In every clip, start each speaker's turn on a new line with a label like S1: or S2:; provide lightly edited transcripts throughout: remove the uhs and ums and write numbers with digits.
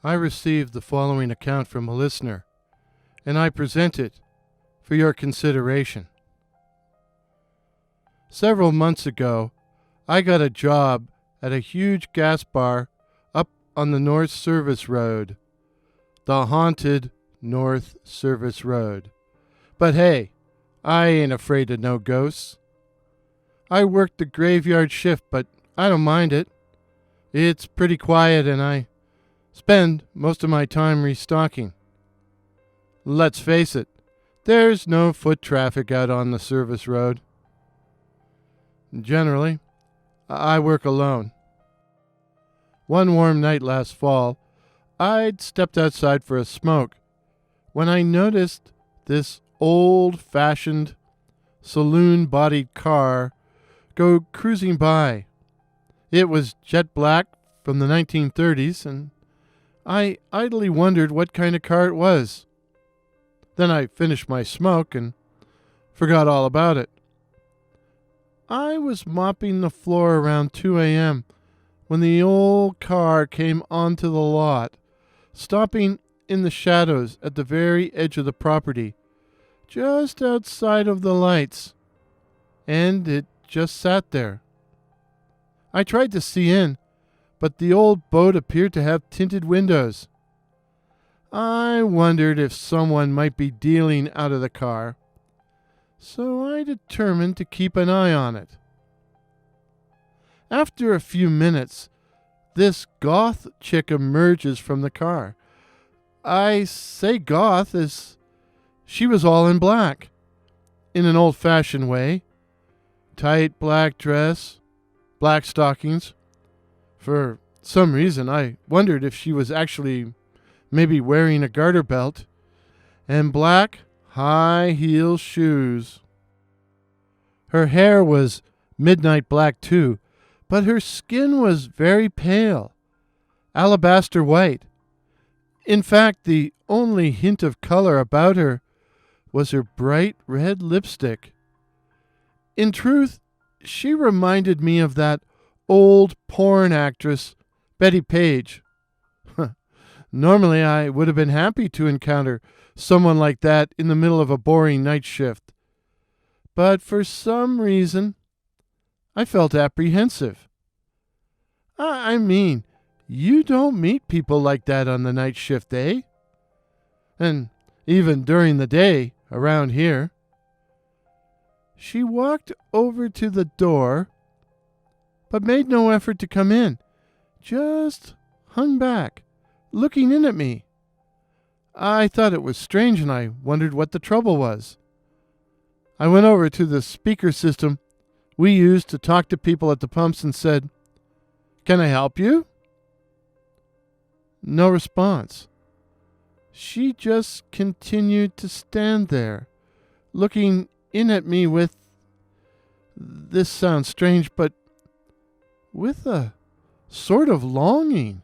S1: I received the following account from a listener, and I present it for your consideration. Several months ago, I got a job at a huge gas bar up on the North Service Road, the haunted North Service Road. But hey, I ain't afraid of no ghosts. I worked the graveyard shift, but I don't mind it. It's pretty quiet and I spend most of my time restocking. Let's face it, there's no foot traffic out on the service road. Generally, I work alone. One warm night last fall, I'd stepped outside for a smoke when I noticed this old-fashioned, saloon-bodied car go cruising by. It was jet black from the 1930s, and I idly wondered what kind of car it was. Then I finished my smoke and forgot all about it. I was mopping the floor around 2 a.m. when the old car came onto the lot, stopping in the shadows at the very edge of the property, just outside of the lights, and it just sat there. I tried to see in, but the old boat appeared to have tinted windows. I wondered if someone might be dealing out of the car, so I determined to keep an eye on it. After a few minutes, this goth chick emerges from the car. I say goth as she was all in black, in an old-fashioned way. Tight black dress, black stockings. For some reason, I wondered if she was actually maybe wearing a garter belt, and black high-heel shoes. Her hair was midnight black too, but her skin was very pale, alabaster white. In fact, the only hint of color about her was her bright red lipstick. In truth, she reminded me of that old porn actress, Bettie Page. Normally, I would have been happy to encounter someone like that in the middle of a boring night shift. But for some reason, I felt apprehensive. I mean, you don't meet people like that on the night shift, eh? And even during the day around here. She walked over to the door, but made no effort to come in, just hung back, looking in at me. I thought it was strange, and I wondered what the trouble was. I went over to the speaker system we used to talk to people at the pumps and said, "Can I help you?" No response. She just continued to stand there, looking in at me with, this sounds strange, but with a sort of longing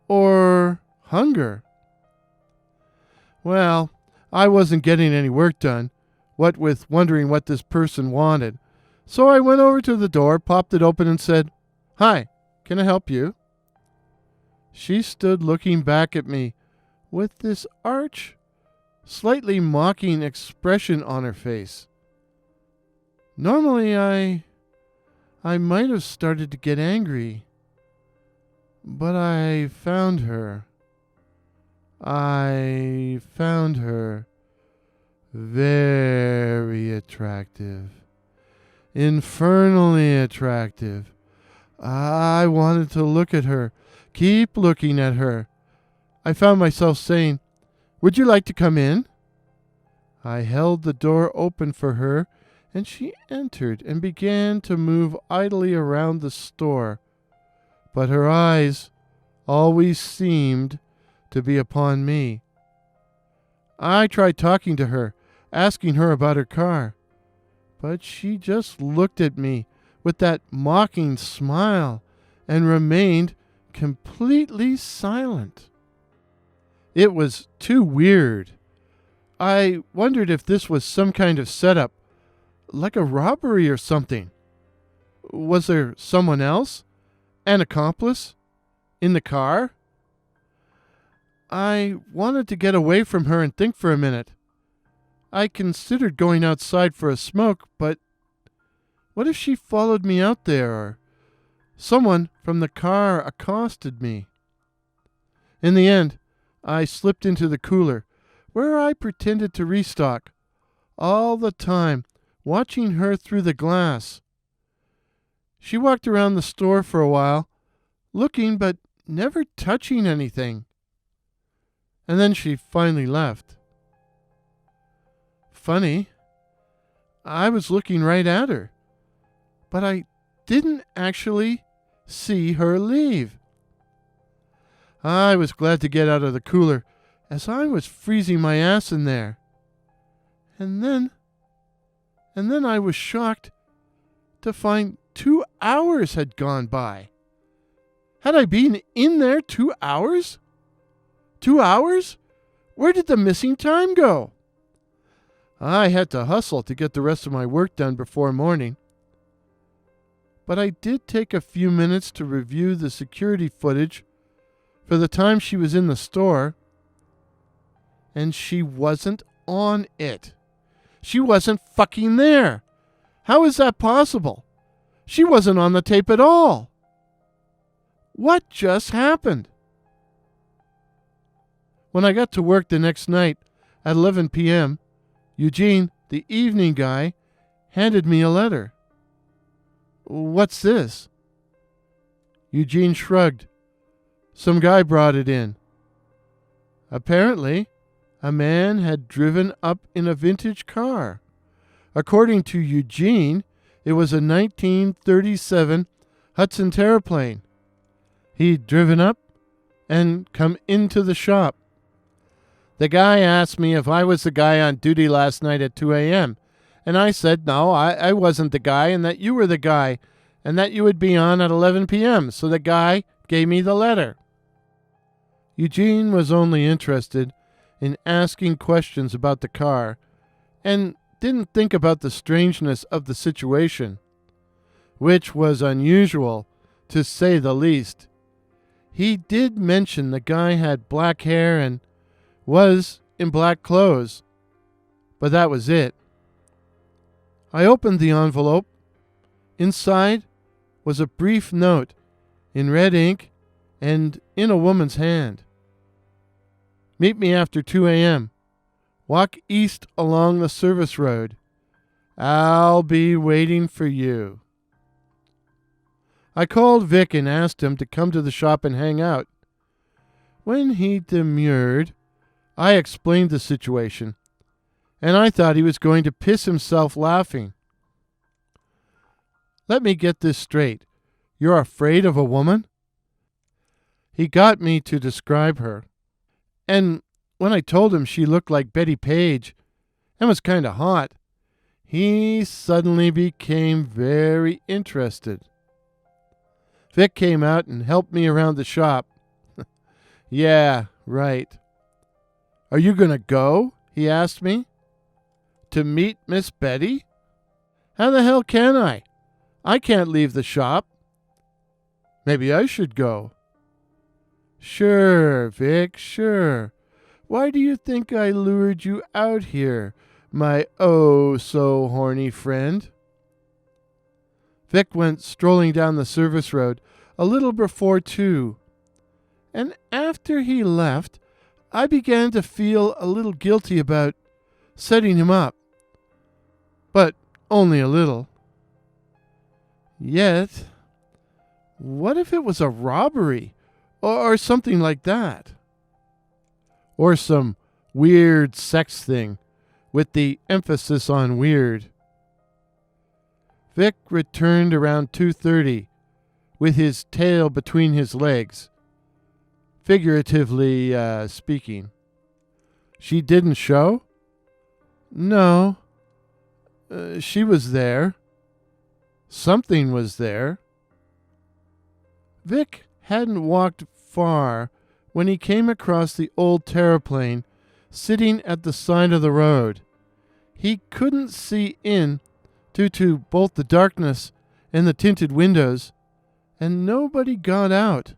S1: or hunger. Well, I wasn't getting any work done, what with wondering what this person wanted. So I went over to the door, popped it open, and said, "Hi, can I help you?" She stood looking back at me with this arch, slightly mocking expression on her face. Normally I might have started to get angry, but I found her very attractive, infernally attractive. I wanted to look at her, keep looking at her. I found myself saying, "Would you like to come in?" I held the door open for her, and she entered and began to move idly around the store, but her eyes always seemed to be upon me. I tried talking to her, asking her about her car, but she just looked at me with that mocking smile and remained completely silent. It was too weird. I wondered if this was some kind of setup, like a robbery or something. Was there someone else, an accomplice, in the car? I wanted to get away from her and think for a minute. I considered going outside for a smoke, but what if she followed me out there, or someone from the car accosted me? In the end, I slipped into the cooler, where I pretended to restock, all the time watching her through the glass. She walked around the store for a while, looking but never touching anything. And then she finally left. Funny, I was looking right at her, but I didn't actually see her leave. I was glad to get out of the cooler, as I was freezing my ass in there. And then I was shocked to find 2 hours had gone by. Had I been in there 2 hours? 2 hours? Where did the missing time go? I had to hustle to get the rest of my work done before morning. But I did take a few minutes to review the security footage for the time she was in the store, and she wasn't on it. She wasn't fucking there. How is that possible? She wasn't on the tape at all. What just happened? When I got to work the next night at 11 p.m., Eugene, the evening guy, handed me a letter. What's this? Eugene shrugged. Some guy brought it in. Apparently, a man had driven up in a vintage car. According to Eugene, it was a 1937 Hudson Terraplane. He'd driven up and come into the shop. The guy asked me if I was the guy on duty last night at 2 a.m., and I said no, I wasn't the guy, and that you were the guy, and that you would be on at 11 p.m., so the guy gave me the letter. Eugene was only interested in asking questions about the car, and didn't think about the strangeness of the situation, which was unusual, to say the least. He did mention the guy had black hair and was in black clothes, but that was it. I opened the envelope. Inside was a brief note in red ink and in a woman's hand. Meet me after 2 a.m. Walk east along the service road. I'll be waiting for you. I called Vic and asked him to come to the shop and hang out. When he demurred, I explained the situation, and I thought he was going to piss himself laughing. Let me get this straight. You're afraid of a woman? He got me to describe her, and when I told him she looked like Bettie Page and was kind of hot, he suddenly became very interested. Vic came out and helped me around the shop. Yeah, right. Are you going to go? He asked me. To meet Miss Bettie? How the hell can I? I can't leave the shop. Maybe I should go. Sure, Vic, sure. Why do you think I lured you out here, my oh-so-horny friend? Vic went strolling down the service road a little before 2, and after he left, I began to feel a little guilty about setting him up, but only a little. Yet, what if it was a robbery or something like that? Or some weird sex thing with the emphasis on weird. Vic returned around 2:30 with his tail between his legs, figuratively speaking. She didn't show? No. She was there. Something was there. Vic hadn't walked far when he came across the old terraplane sitting at the side of the road. He couldn't see in due to both the darkness and the tinted windows, and nobody got out.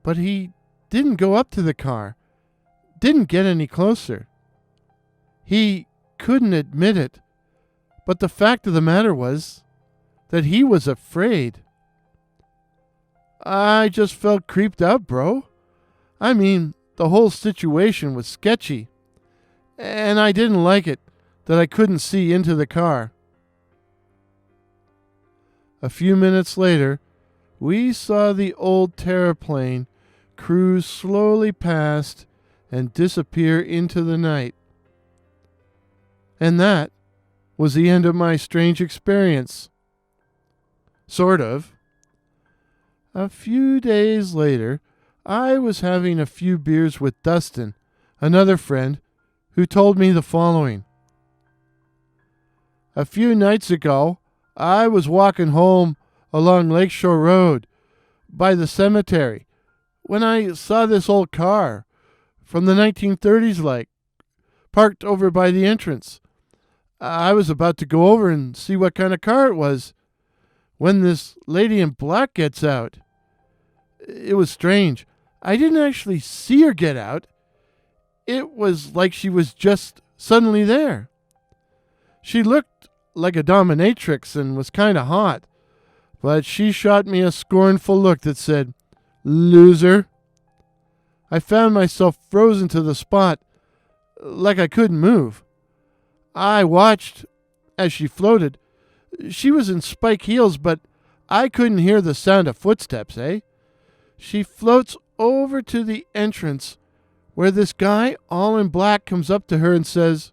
S1: But he didn't go up to the car, didn't get any closer. He couldn't admit it, but the fact of the matter was that he was afraid. I just felt creeped out, bro. I mean, the whole situation was sketchy, and I didn't like it that I couldn't see into the car. A few minutes later, we saw the old terraplane cruise slowly past and disappear into the night. And that was the end of my strange experience. Sort of. A few days later, I was having a few beers with Dustin, another friend, who told me the following. A few nights ago, I was walking home along Lakeshore Road by the cemetery when I saw this old car from the 1930s like, parked over by the entrance. I was about to go over and see what kind of car it was when this lady in black gets out. It was strange. I didn't actually see her get out. It was like she was just suddenly there. She looked like a dominatrix and was kind of hot, but she shot me a scornful look that said, "Loser." I found myself frozen to the spot, like I couldn't move. I watched as she floated. She was in spike heels, but I couldn't hear the sound of footsteps, She floats over to the entrance where this guy all in black comes up to her and says,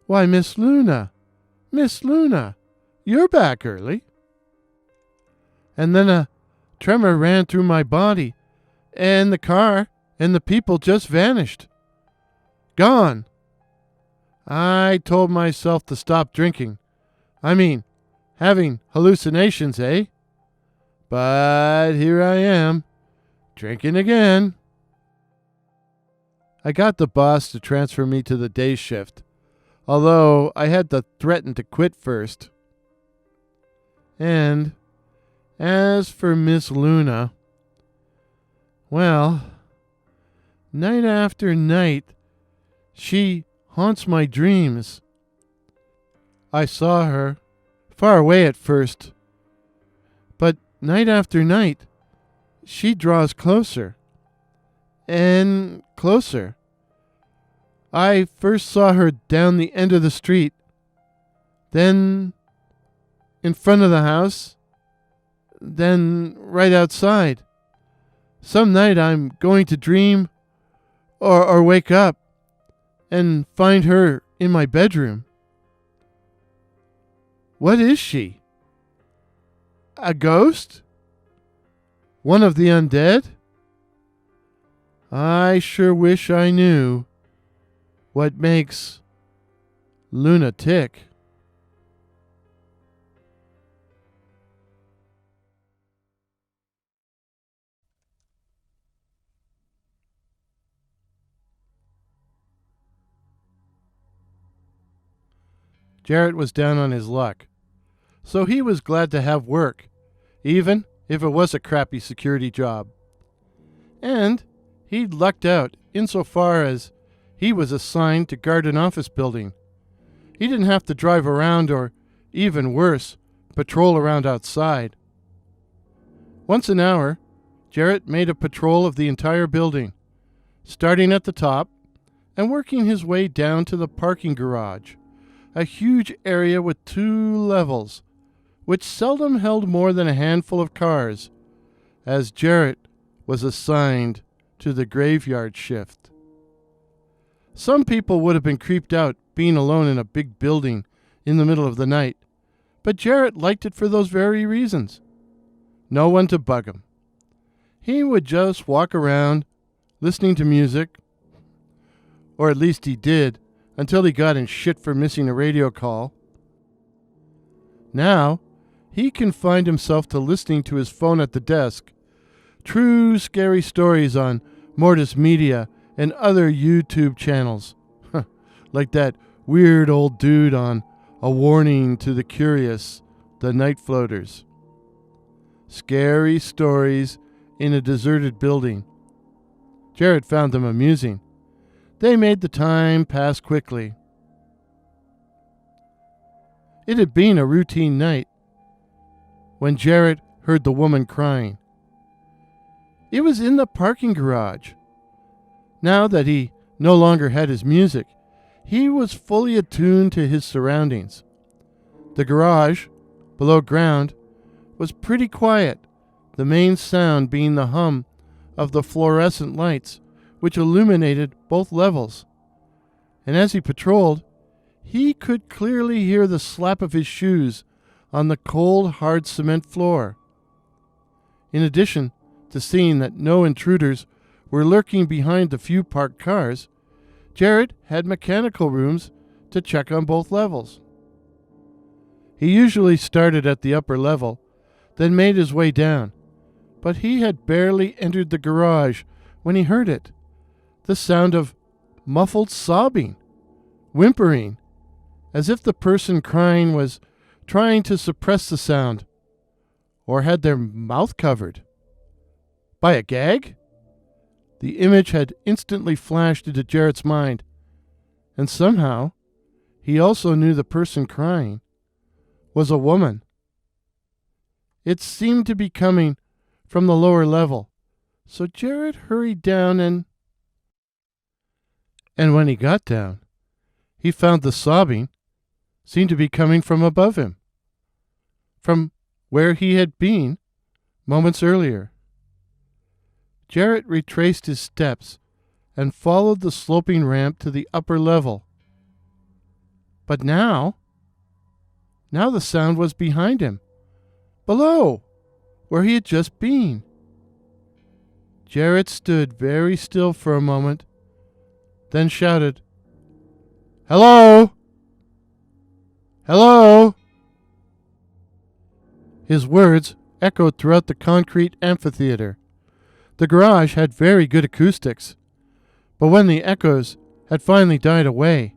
S1: "Why, Miss Luna, you're back early." And then a tremor ran through my body, and the car and the people just vanished. Gone. I told myself to stop drinking. I mean, having hallucinations, But here I am, drinking again. I got the boss to transfer me to the day shift, although I had to threaten to quit first. And as for Miss Luna, well, night after night, she haunts my dreams. I saw her, far away at first, but night after night, she draws closer and closer. I first saw her down the end of the street, then in front of the house, then right outside. Some night I'm going to dream or wake up and find her in my bedroom. What is she? A ghost? One of the undead? I sure wish I knew what makes Luna tick. Jarrett was down on his luck, so he was glad to have work, even if it was a crappy security job. And he'd lucked out insofar as he was assigned to guard an office building. He didn't have to drive around or, even worse, patrol around outside. Once an hour, Jarrett made a patrol of the entire building, starting at the top and working his way down to the parking garage, a huge area with 2 levels, which seldom held more than a handful of cars, as Jarrett was assigned to the graveyard shift. Some people would have been creeped out being alone in a big building in the middle of the night, but Jarrett liked it for those very reasons. No one to bug him. He would just walk around, listening to music, or at least he did, until he got in shit for missing a radio call. Now, he confined himself to listening to his phone at the desk, true scary stories on Mortis Media and other YouTube channels, like that weird old dude on A Warning to the Curious, the Night Floaters. Scary stories in a deserted building. Jarrett found them amusing, They made the time pass quickly. It had been a routine night when Jarrett heard the woman crying. It was in the parking garage. Now that he no longer had his music, he was fully attuned to his surroundings. The garage, below ground, was pretty quiet, the main sound being the hum of the fluorescent lights which illuminated both levels. And as he patrolled, he could clearly hear the slap of his shoes on the cold, hard cement floor. In addition to seeing that no intruders were lurking behind the few parked cars, Jarrett had mechanical rooms to check on both levels. He usually started at the upper level, then made his way down, but he had barely entered the garage when he heard it. The sound of muffled sobbing, whimpering, as if the person crying was trying to suppress the sound, or had their mouth covered. By a gag? The image had instantly flashed into Jarrett's mind, and somehow he also knew the person crying was a woman. It seemed to be coming from the lower level, so Jarrett hurried down and when he got down, he found the sobbing seemed to be coming from above him, from where he had been moments earlier. Jarrett retraced his steps and followed the sloping ramp to the upper level. But now the sound was behind him, below, where he had just been. Jarrett stood very still for a moment, then shouted, "Hello! Hello!" His words echoed throughout the concrete amphitheater. The garage had very good acoustics, but when the echoes had finally died away,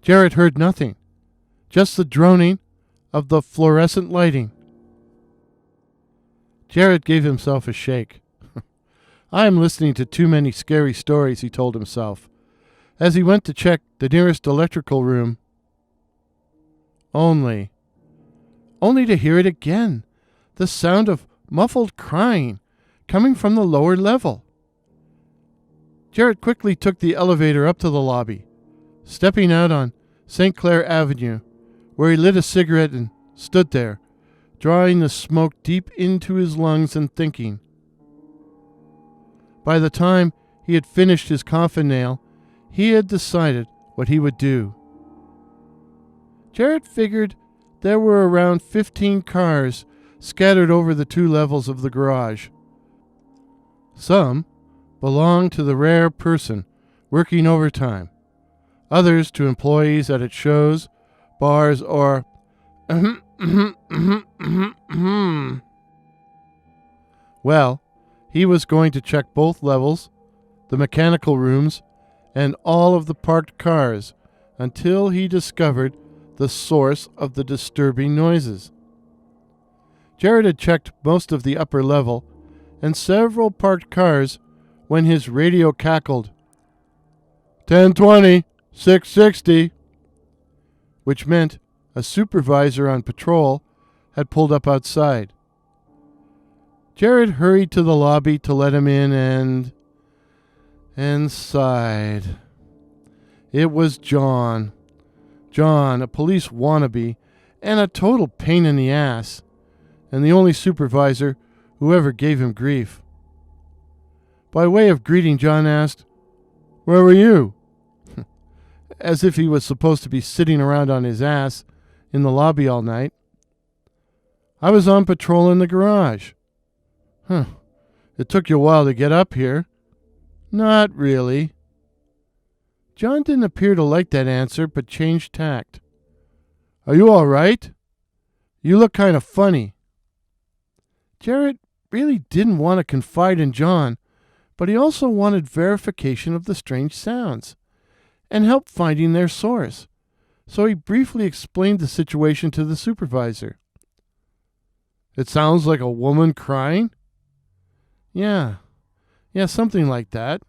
S1: Jarrett heard nothing, just the droning of the fluorescent lighting. Jarrett gave himself a shake. "I am listening to too many scary stories," he told himself, as he went to check the nearest electrical room. Only to hear it again, the sound of muffled crying coming from the lower level. Jarrett quickly took the elevator up to the lobby, stepping out on St. Clair Avenue, where he lit a cigarette and stood there, drawing the smoke deep into his lungs and thinking. By the time he had finished his coffin nail, he had decided what he would do. Jarrett figured there were around 15 cars scattered over the 2 levels of the garage. Some belonged to the rare person working overtime, others to employees at its shows, bars, or well, he was going to check both levels, the mechanical rooms, and all of the parked cars until he discovered the source of the disturbing noises. Jarrett had checked most of the upper level and several parked cars when his radio cackled, 1020, 660, which meant a supervisor on patrol had pulled up outside. Jarrett hurried to the lobby to let him in and sighed. It was John. John, a police wannabe and a total pain in the ass, and the only supervisor who ever gave him grief. By way of greeting, John asked, "Where were you?" As if he was supposed to be sitting around on his ass in the lobby all night. "I was on patrol in the garage." It took you a while to get up here." "Not really." John didn't appear to like that answer, but changed tact. "Are you all right? You look kind of funny." Jarrett really didn't want to confide in John, but he also wanted verification of the strange sounds and help finding their source, so he briefly explained the situation to the supervisor. "It sounds like a woman crying?" Yeah, something like that.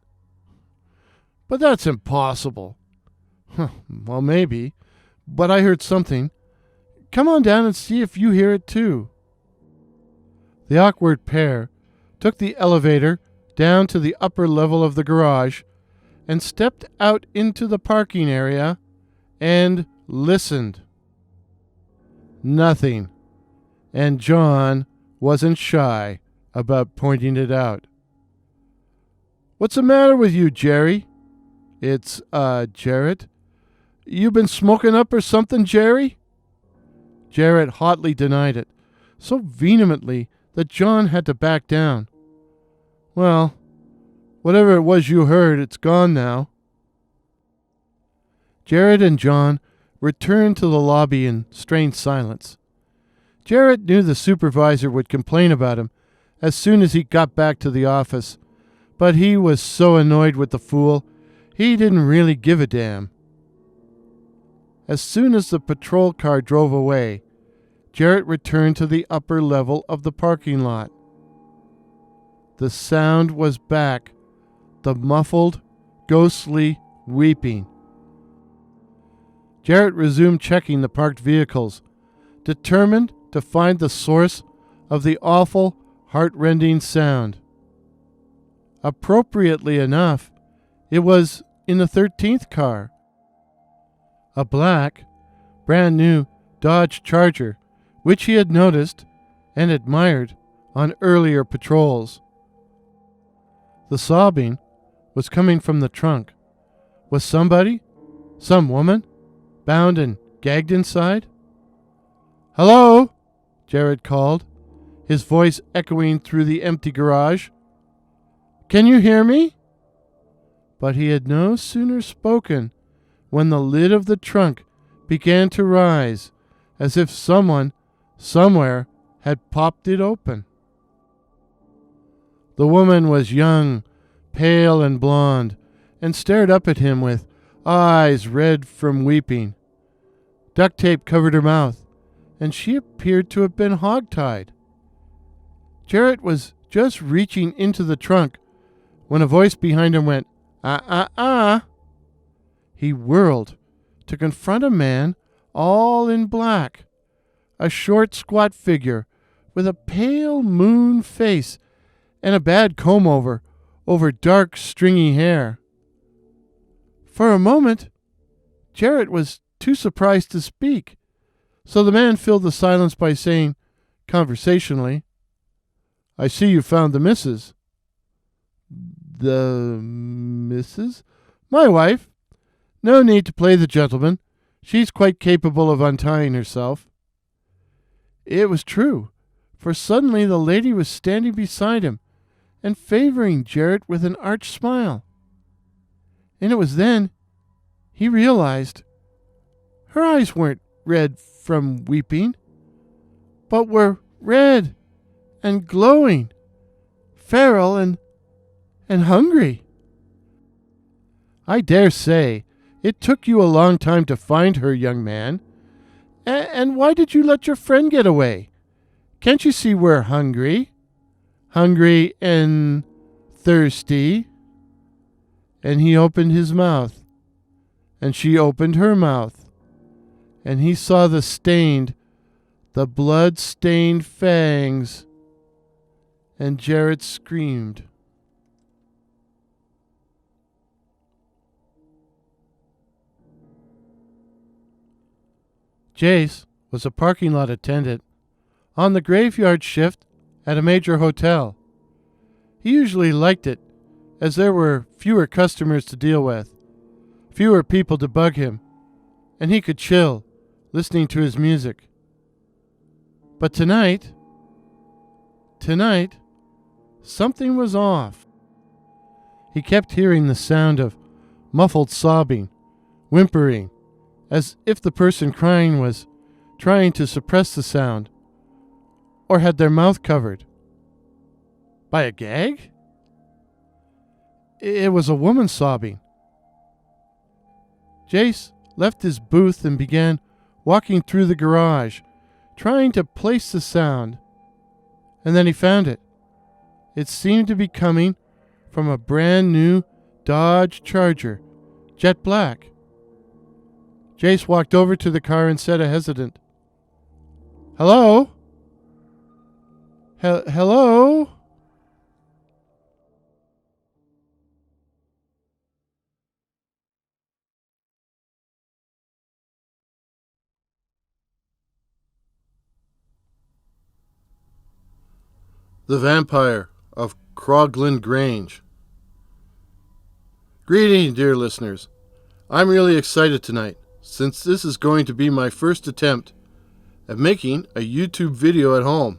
S1: But that's impossible. Well, maybe. But I heard something. Come on down and see if you hear it too. The awkward pair took the elevator down to the upper level of the garage and stepped out into the parking area and listened. Nothing. And John wasn't shy about pointing it out. What's the matter with you, Jerry? It's, Jarrett. You been smoking up or something, Jerry? Jarrett hotly denied it, so vehemently that John had to back down. Well, whatever it was you heard, it's gone now. Jarrett and John returned to the lobby in strained silence. Jarrett knew the supervisor would complain about him as soon as he got back to the office, but he was so annoyed with the fool, he didn't really give a damn. As soon as the patrol car drove away, Jarrett returned to the upper level of the parking lot. The sound was back, the muffled, ghostly weeping. Jarrett resumed checking the parked vehicles, determined to find the source of the awful, heart-rending sound. Appropriately enough, it was in the 13th car. A black, brand new Dodge Charger, which he had noticed and admired on earlier patrols. The sobbing was coming from the trunk. Was somebody, some woman, bound and gagged inside? Hello? Jarrett called, his voice echoing through the empty garage. Can you hear me? But he had no sooner spoken when the lid of the trunk began to rise, as if someone, somewhere, had popped it open. The woman was young, pale and blonde, and stared up at him with eyes red from weeping. Duct tape covered her mouth, and she appeared to have been hogtied. Jarrett was just reaching into the trunk when a voice behind him went, "Ah." He whirled to confront a man all in black, a short, squat figure with a pale moon face and a bad comb-over over dark, stringy hair. For a moment, Jarrett was too surprised to speak, so the man filled the silence by saying, conversationally, "I see you found the missus." "The missus?" "My wife. No need to play the gentleman. She's quite capable of untying herself." It was true, for suddenly the lady was standing beside him and favoring Jarrett with an arch smile. And it was then he realized her eyes weren't red from weeping, but were red and glowing, feral and hungry. "I dare say it took you a long time to find her, young man. And why did you let your friend get away? Can't you see we're hungry? Hungry and thirsty?" And he opened his mouth, and she opened her mouth, and he saw the blood-stained fangs, and Jarrett screamed. Jace was a parking lot attendant on the graveyard shift at a major hotel. He usually liked it, as there were fewer customers to deal with, fewer people to bug him, and he could chill, listening to his music. But tonight, something was off. He kept hearing the sound of muffled sobbing, whimpering, as if the person crying was trying to suppress the sound, or had their mouth covered. By a gag? It was a woman sobbing. Jace left his booth and began walking through the garage, trying to place the sound, and then he found it. It seemed to be coming from a brand new Dodge Charger, jet black. Jace walked over to the car and said, hesitant, "Hello? Hello?" The Vampire of Croglin Grange. Greetings, dear listeners. I'm really excited tonight, since this is going to be my first attempt at making a YouTube video at home.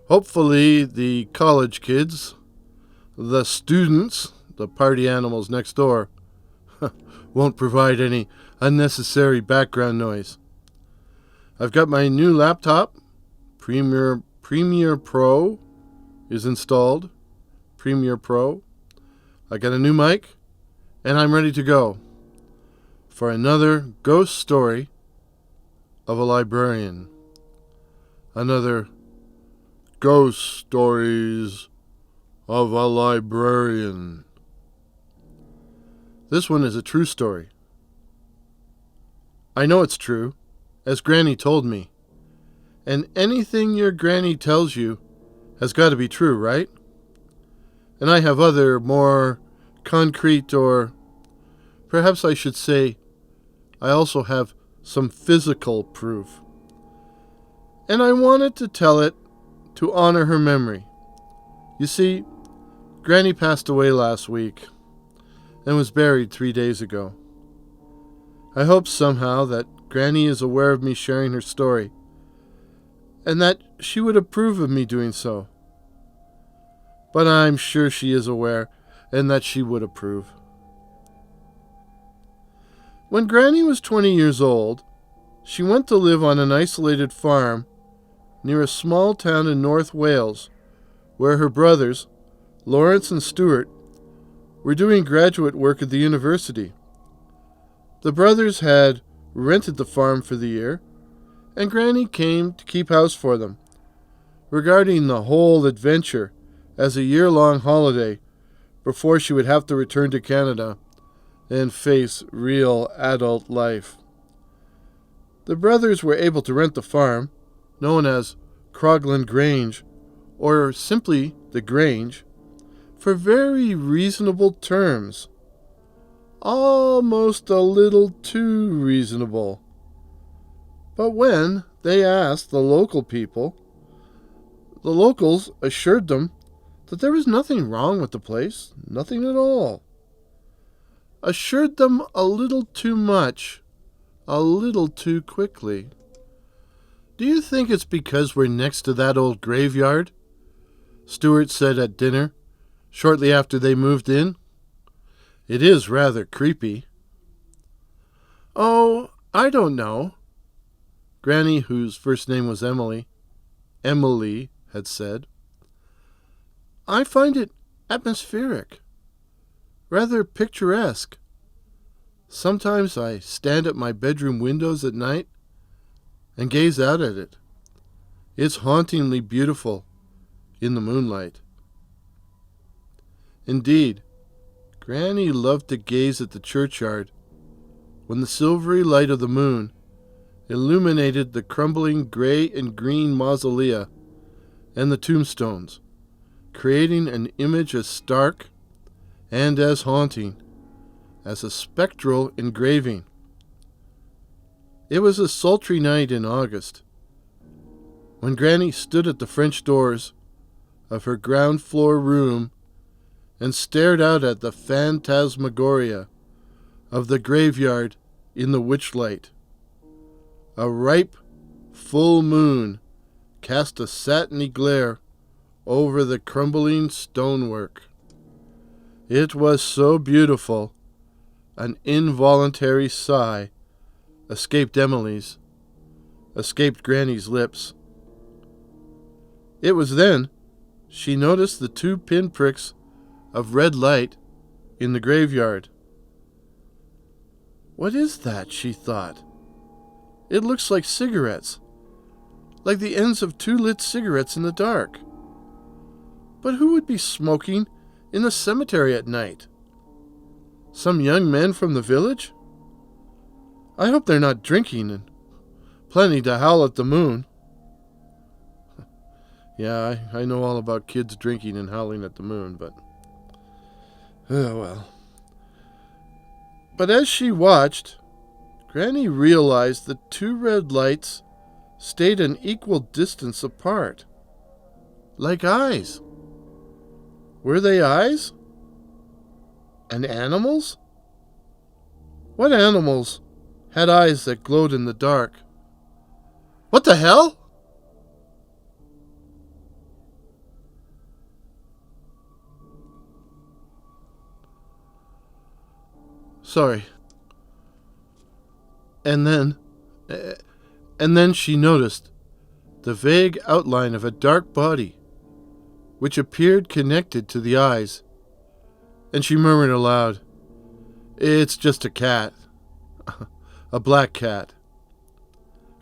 S1: Hopefully the college kids, the students, the party animals next door, won't provide any unnecessary background noise. I've got my new laptop, Premiere Pro is installed. Premiere Pro. I got a new mic, and I'm ready to go for another ghost story of a librarian. Another ghost stories of a librarian. This one is a true story. I know it's true, as Granny told me. And anything your granny tells you has got to be true, right? And I have other, more concrete, or perhaps I should say, I also have some physical proof. And I wanted to tell it to honor her memory. You see, Granny passed away last week and was buried 3 days ago. I hope somehow that Granny is aware of me sharing her story, and that she would approve of me doing so. But I'm sure she is aware, and that she would approve. When Granny was 20 years old, she went to live on an isolated farm near a small town in North Wales, where her brothers, Lawrence and Stuart, were doing graduate work at the university. The brothers had rented the farm for the year, and Granny came to keep house for them, regarding the whole adventure as a year-long holiday before she would have to return to Canada and face real adult life. The brothers were able to rent the farm, known as Croglin Grange, or simply the Grange, for very reasonable terms. Almost a little too reasonable. But when they asked the local people, the locals assured them that there was nothing wrong with the place, nothing at all. Assured them a little too much, a little too quickly. "Do you think it's because we're next to that old graveyard?" Stuart said at dinner, shortly after they moved in. "It is rather creepy." "Oh, I don't know," Granny, whose first name was Emily, had said. "I find it atmospheric, rather picturesque. Sometimes I stand at my bedroom windows at night and gaze out at it. It's hauntingly beautiful in the moonlight." Indeed, Granny loved to gaze at the churchyard when the silvery light of the moon illuminated the crumbling gray and green mausolea and the tombstones, creating an image as stark and as haunting as a spectral engraving. It was a sultry night in August when Granny stood at the French doors of her ground floor room and stared out at the phantasmagoria of the graveyard in the witchlight. A ripe, full moon cast a satiny glare over the crumbling stonework. It was so beautiful, an involuntary sigh escaped Granny's lips. It was then she noticed the 2 pinpricks of red light in the graveyard. "What is that?" she thought. "It looks like cigarettes, like the ends of 2 lit cigarettes in the dark. But who would be smoking in the cemetery at night?" Some young men from the village? I hope they're not drinking and planning to howl at the moon. Yeah, I know all about kids drinking and howling at the moon, but... oh, well. But as she watched, Granny realized the two red lights stayed an equal distance apart. Like eyes. Were they eyes? And animals? What animals had eyes that glowed in the dark? What the hell? Sorry. And then she noticed the vague outline of a dark body, which appeared connected to the eyes, and she murmured aloud, "It's just a cat. A black cat."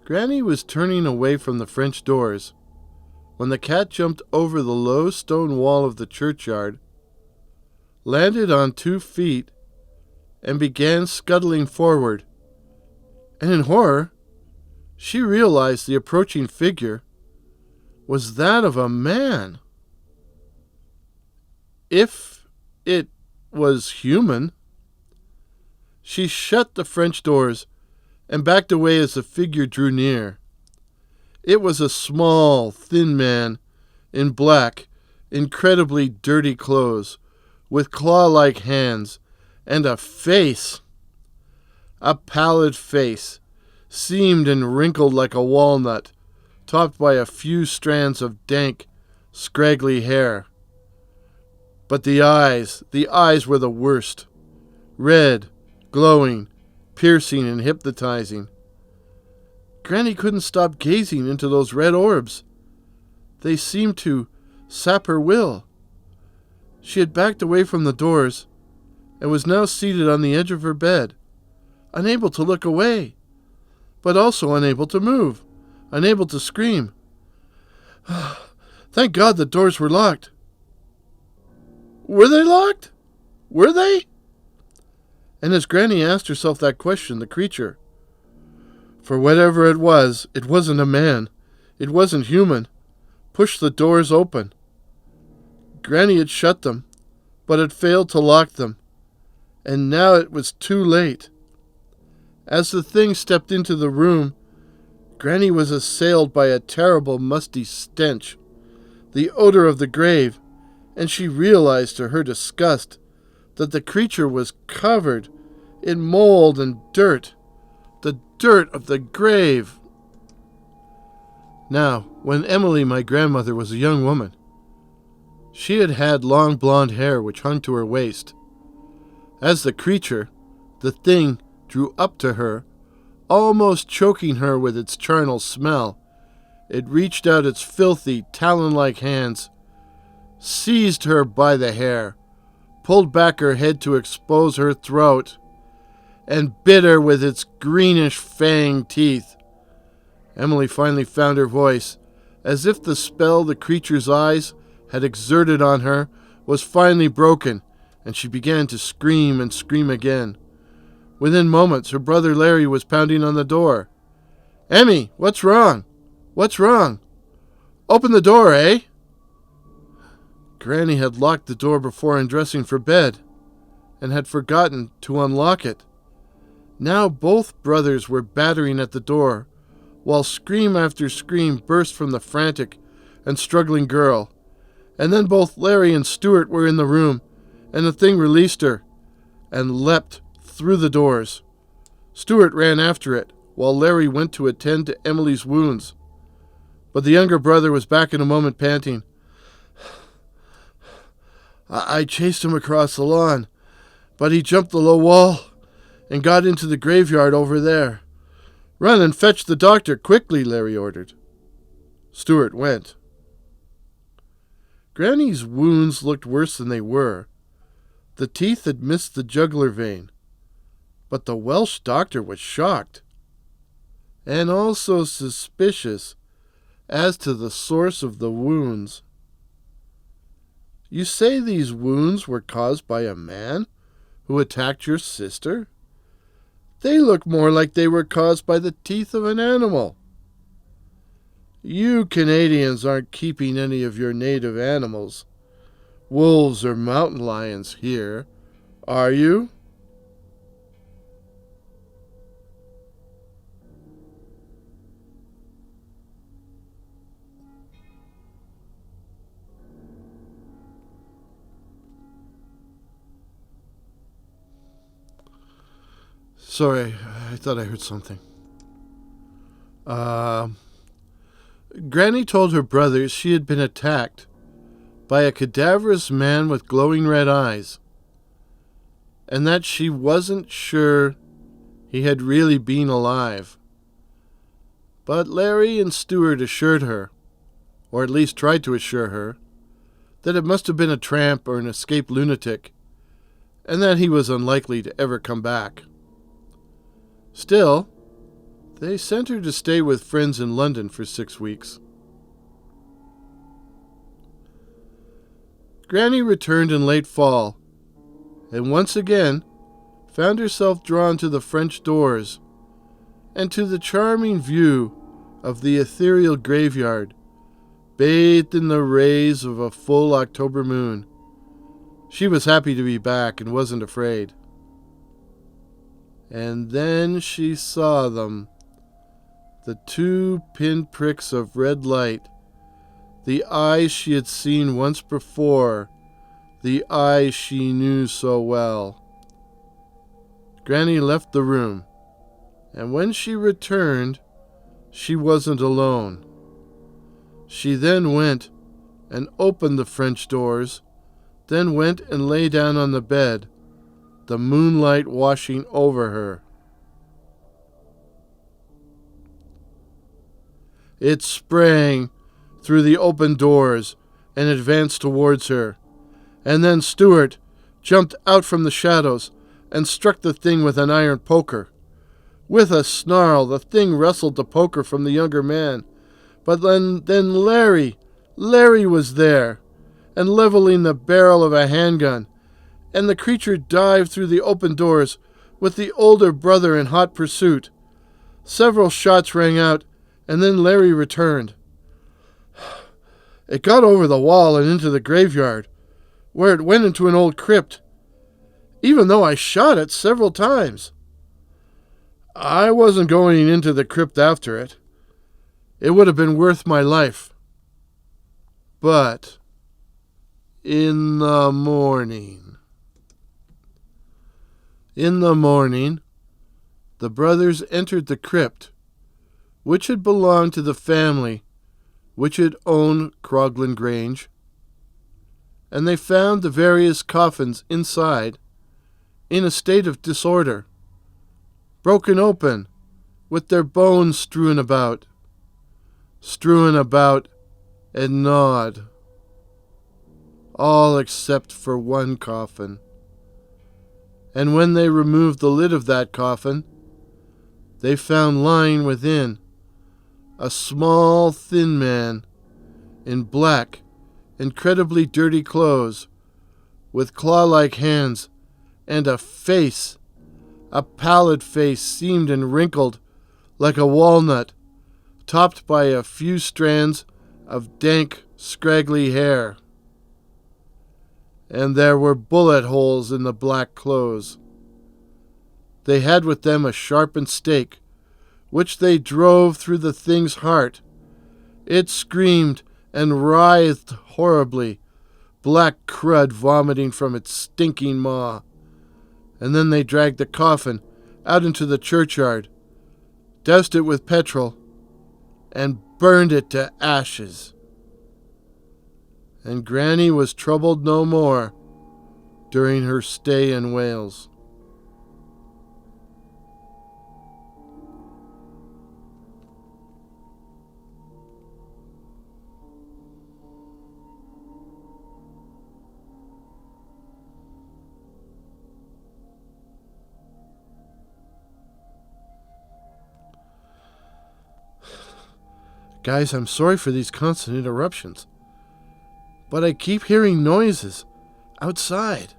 S1: Granny was turning away from the French doors when the cat jumped over the low stone wall of the churchyard, landed on 2 feet, and began scuttling forward. And in horror, she realized the approaching figure was that of a man. If it was human. She shut the French doors and backed away as the figure drew near. It was a small, thin man in black, incredibly dirty clothes, with claw-like hands, and a face. A pallid face, seamed and wrinkled like a walnut, topped by a few strands of dank, scraggly hair. But the eyes were the worst. Red, glowing, piercing, and hypnotizing. Granny couldn't stop gazing into those red orbs. They seemed to sap her will. She had backed away from the doors and was now seated on the edge of her bed, unable to look away, but also unable to move, unable to scream. Thank God the doors were locked. Were they locked? Were they? And as Granny asked herself that question, the creature, for whatever it wasn't a man, it wasn't human, pushed the doors open. Granny had shut them, but had failed to lock them, and now it was too late. As the thing stepped into the room, Granny was assailed by a terrible musty stench, the odor of the grave, and she realized to her disgust that the creature was covered in mold and dirt, the dirt of the grave. Now, when Emily, my grandmother, was a young woman, she had had long blonde hair which hung to her waist. As the creature, the thing, drew up to her, almost choking her with its charnel smell, it reached out its filthy, talon-like hands, seized her by the hair, pulled back her head to expose her throat, and bit her with its greenish fanged teeth. Emily finally found her voice, as if the spell the creature's eyes had exerted on her was finally broken, and she began to scream and scream again. Within moments, her brother Larry was pounding on the door. "Emmy, what's wrong? What's wrong? Open the door, eh?" Granny had locked the door before undressing for bed, and had forgotten to unlock it. Now both brothers were battering at the door, while scream after scream burst from the frantic and struggling girl. And then both Larry and Stuart were in the room, and the thing released her, and leapt through the doors. Stuart ran after it, while Larry went to attend to Emily's wounds. But the younger brother was back in a moment, panting. I chased him across the lawn, but he jumped the low wall and got into the graveyard over there. Run and fetch the doctor quickly, Larry ordered. Stuart went. Granny's wounds looked worse than they were. The teeth had missed the jugular vein, but the Welsh doctor was shocked, and also suspicious as to the source of the wounds. "You say these wounds were caused by a man who attacked your sister? They look more like they were caused by the teeth of an animal. You Canadians aren't keeping any of your native animals, wolves or mountain lions, here, are you? Sorry, I thought I heard something. Granny told her brothers she had been attacked by a cadaverous man with glowing red eyes, and that she wasn't sure he had really been alive. But Larry and Stuart assured her, or at least tried to assure her, that it must have been a tramp or an escaped lunatic, and that he was unlikely to ever come back. Still, they sent her to stay with friends in London for 6 weeks. Granny returned in late fall, and once again found herself drawn to the French doors and to the charming view of the ethereal graveyard, bathed in the rays of a full October moon. She was happy to be back and wasn't afraid. And then she saw them, the 2 pinpricks of red light, the eyes she had seen once before, the eyes she knew so well. Granny left the room, and when she returned, she wasn't alone. She then went and opened the French doors, then went and lay down on the bed, the moonlight washing over her. It sprang through the open doors and advanced towards her, and then Stuart jumped out from the shadows and struck the thing with an iron poker. With a snarl, the thing wrestled the poker from the younger man, but then Larry was there, and leveling the barrel of a handgun, and the creature dived through the open doors with the older brother in hot pursuit. Several shots rang out, and then Larry returned. It got over the wall and into the graveyard, where it went into an old crypt, even though I shot it several times. I wasn't going into the crypt after it. It would have been worth my life. But in the morning, the brothers entered the crypt, which had belonged to the family which had owned Croglin Grange, and they found the various coffins inside in a state of disorder, broken open, with their bones strewn about and gnawed, all except for one coffin. And when they removed the lid of that coffin, they found lying within a small, thin man in black, incredibly dirty clothes, with claw-like hands and a face, a pallid face seamed and wrinkled like a walnut, topped by a few strands of dank, scraggly hair. And there were bullet holes in the black clothes. They had with them a sharpened stake, which they drove through the thing's heart. It screamed and writhed horribly, black crud vomiting from its stinking maw. And then they dragged the coffin out into the churchyard, doused it with petrol, and burned it to ashes. And Granny was troubled no more during her stay in Wales. Guys, I'm sorry for these constant interruptions, but I keep hearing noises outside.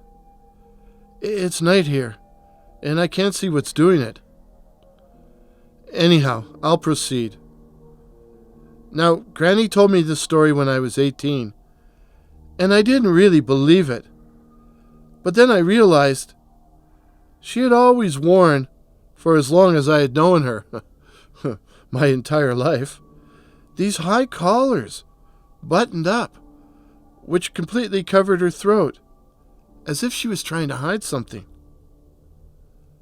S1: It's night here, and I can't see what's doing it. Anyhow, I'll proceed. Now, Granny told me this story when I was 18, and I didn't really believe it. But then I realized she had always worn, for as long as I had known her, my entire life, these high collars, buttoned up, which completely covered her throat, as if she was trying to hide something.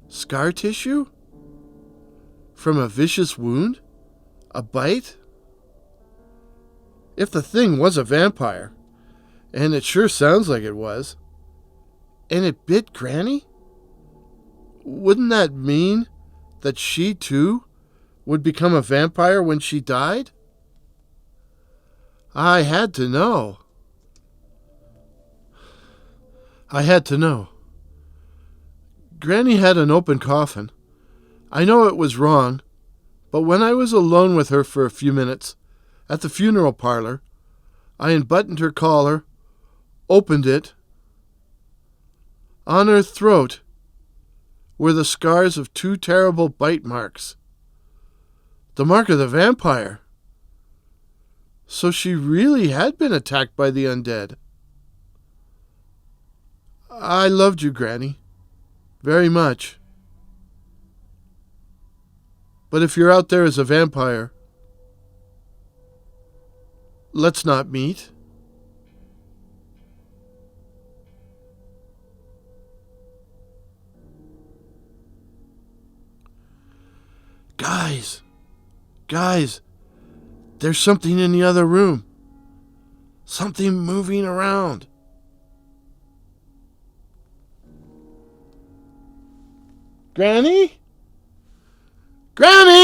S1: Scar tissue? From a vicious wound? A bite? If the thing was a vampire, and it sure sounds like it was, and it bit Granny, wouldn't that mean that she, too, would become a vampire when she died? I had to know. Granny had an open coffin. I know it was wrong, but when I was alone with her for a few minutes at the funeral parlor, I unbuttoned her collar, opened it. On her throat were the scars of 2 terrible bite marks. The mark of the vampire. So she really had been attacked by the undead. I loved you, Granny, very much. But if you're out there as a vampire, let's not meet. Guys, there's something in the other room. Something moving around. Granny? Granny!